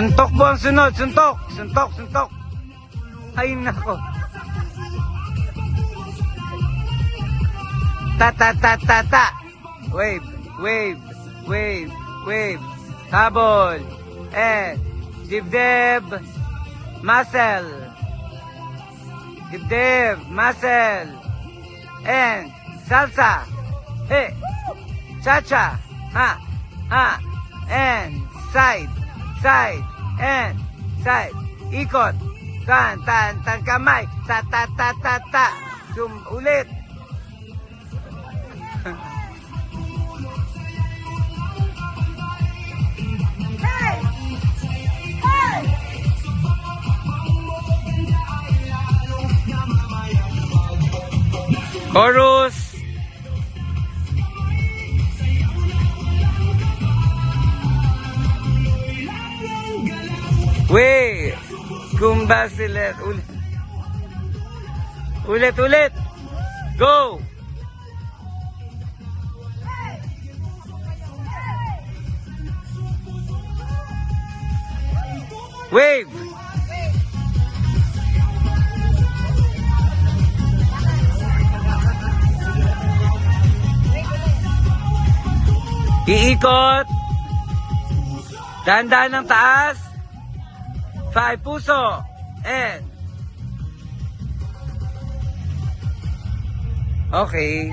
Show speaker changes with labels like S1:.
S1: Suntok po ang sunod. Suntok. Suntok, suntok. Ay, nako. Ta, ta, ta, ta, ta. Wave, wave, wave, wave. Habol. Dibdib. Muscle. Dibdib. Muscle. And salsa. Hey. Cha-cha. Ha. Ha. And side. Side. And side. Ikot. Tan, tan, tan, kamay. Ta, ta, ta, ta, ta. Ulit. Chorus. Wait. Kumbasilet. Ulit. Ulit, ulit. Go. Wave. Iikot. Dahan-dahan ng taas. 5 puso. And. Okay.